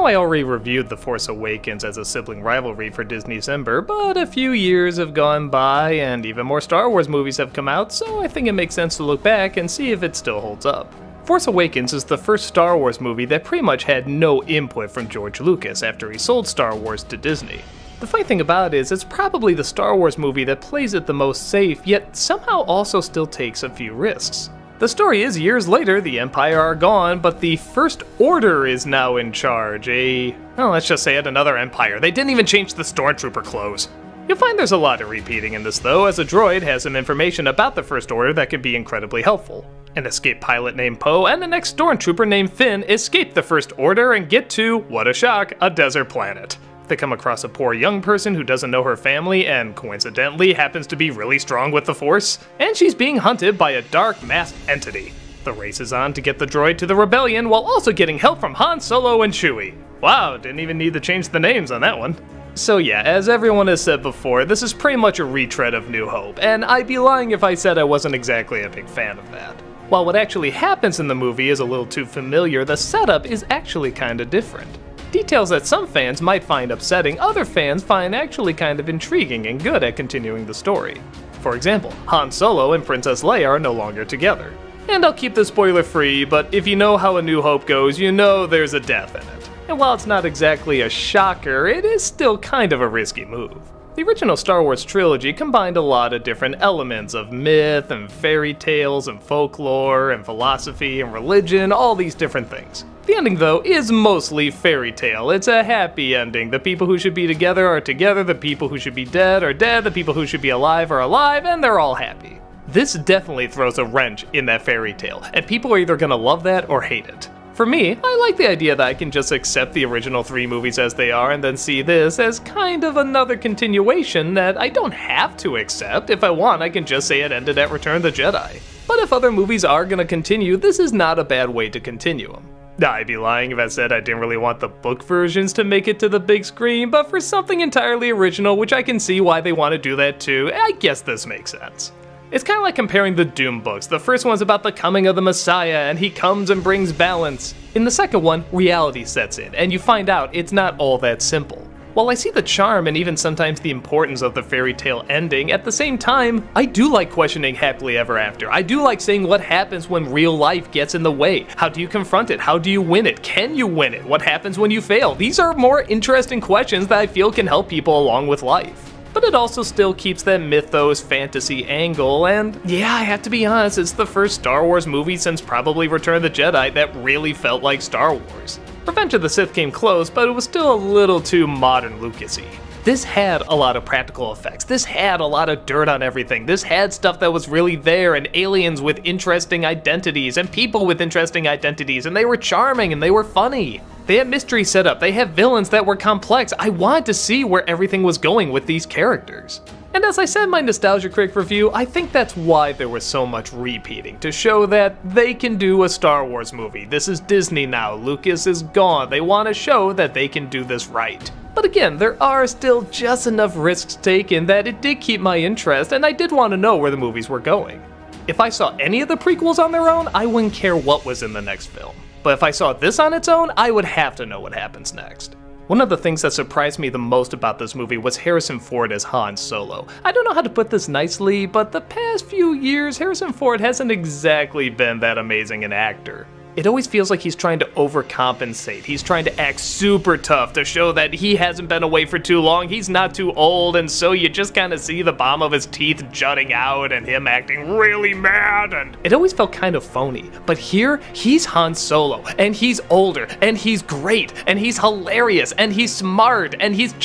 I already reviewed The Force Awakens as a sibling rivalry for Disneycember, but a few years have gone by and even more Star Wars movies have come out, so I think it makes sense to look back and see if it still holds up. Force Awakens is the first Star Wars movie that pretty much had no input from George Lucas after he sold Star Wars to Disney. The funny thing about it is it's probably the Star Wars movie that plays it the most safe, yet somehow also still takes a few risks. The story is years later, the Empire are gone, but the First Order is now in charge. Let's just say it, another Empire. They didn't even change the Stormtrooper clothes. You'll find there's a lot of repeating in this though, as a droid has some information about the First Order that can be incredibly helpful. An escaped pilot named Poe and the next Stormtrooper named Finn escape the First Order and get to, what a shock, a desert planet. They come across a poor young person who doesn't know her family and coincidentally happens to be really strong with the Force, and she's being hunted by a dark masked entity. The race is on to get the droid to the rebellion while also getting help from Han Solo and Chewie. Wow, didn't even need to change the names on that one. So yeah, as everyone has said before, this is pretty much a retread of New Hope, and I'd be lying if I said I wasn't exactly a big fan of that. While what actually happens in the movie is a little too familiar, the setup is actually kinda different. Details that some fans might find upsetting, other fans find actually kind of intriguing and good at continuing the story. For example, Han Solo and Princess Leia are no longer together. And I'll keep this spoiler free, but if you know how A New Hope goes, you know there's a death in it. And while it's not exactly a shocker, it is still kind of a risky move. The original Star Wars trilogy combined a lot of different elements of myth and fairy tales and folklore and philosophy and religion, all these different things. The ending though is mostly fairy tale. It's a happy ending. The people who should be together are together, the people who should be dead are dead, the people who should be alive are alive, and they're all happy. This definitely throws a wrench in that fairy tale, and people are either gonna love that or hate it. For me, I like the idea that I can just accept the original 3 movies as they are and then see this as kind of another continuation that I don't have to accept. If I want, I can just say it ended at Return of the Jedi. But if other movies are gonna continue, this is not a bad way to continue them. I'd be lying if I said I didn't really want the book versions to make it to the big screen, but for something entirely original, which I can see why they want to do that too, I guess this makes sense. It's kind of like comparing the Doom books. The first one's about the coming of the Messiah, and he comes and brings balance. In the second one, reality sets in, and you find out it's not all that simple. While I see the charm and even sometimes the importance of the fairy tale ending, at the same time, I do like questioning happily ever after. I do like saying what happens when real life gets in the way. How do you confront it? How do you win it? Can you win it? What happens when you fail? These are more interesting questions that I feel can help people along with life. But it also still keeps that mythos fantasy angle, and yeah, I have to be honest, it's the first Star Wars movie since probably Return of the Jedi that really felt like Star Wars. Revenge of the Sith came close, but it was still a little too modern Lucas-y. This had a lot of practical effects, this had a lot of dirt on everything, this had stuff that was really there, and aliens with interesting identities, and people with interesting identities, and they were charming and they were funny. They had mystery set up, they had villains that were complex. I wanted to see where everything was going with these characters. And as I said in my Nostalgia Critic review, I think that's why there was so much repeating, to show that they can do a Star Wars movie. This is Disney now, Lucas is gone, they want to show that they can do this right. But again, there are still just enough risks taken that it did keep my interest, and I did want to know where the movies were going. If I saw any of the prequels on their own, I wouldn't care what was in the next film. But if I saw this on its own, I would have to know what happens next. One of the things that surprised me the most about this movie was Harrison Ford as Han Solo. I don't know how to put this nicely, but the past few years, Harrison Ford hasn't exactly been that amazing an actor. It always feels like he's trying to overcompensate. He's trying to act super tough to show that he hasn't been away for too long, he's not too old, and so you just kind of see the bottom of his teeth jutting out and him acting really mad, and it always felt kind of phony. But here, he's Han Solo, and he's older, and he's great, and he's hilarious, and he's smart, and he's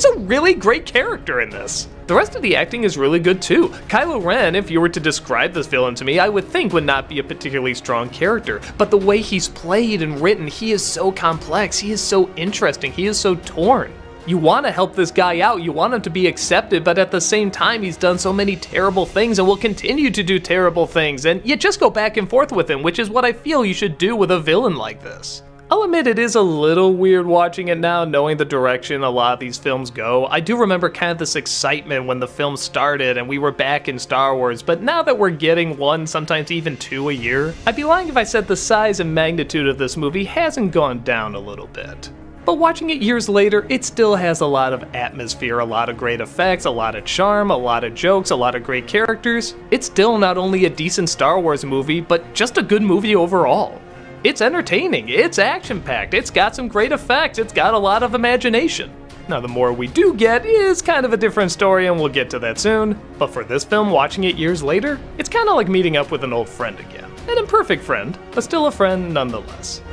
a really great character in this. The rest of the acting is really good too. Kylo Ren, if you were to describe this villain to me, I would think would not be a particularly strong character, but the way he's played and written, he is so complex, he is so interesting, he is so torn. You want to help this guy out, you want him to be accepted, but at the same time he's done so many terrible things and will continue to do terrible things, and you just go back and forth with him, which is what I feel you should do with a villain like this. I'll admit it is a little weird watching it now, knowing the direction a lot of these films go. I do remember kind of this excitement when the film started and we were back in Star Wars, but now that we're getting 1, sometimes even 2 a year, I'd be lying if I said the size and magnitude of this movie hasn't gone down a little bit. but watching it years later, it still has a lot of atmosphere, a lot of great effects, a lot of charm, a lot of jokes, a lot of great characters. It's still not only a decent Star Wars movie, but just a good movie overall. It's entertaining, it's action-packed, it's got some great effects, it's got a lot of imagination. Now, the more we do get is kind of a different story, and we'll get to that soon. But for this film, watching it years later, it's kind of like meeting up with an old friend again. An imperfect friend, but still a friend nonetheless.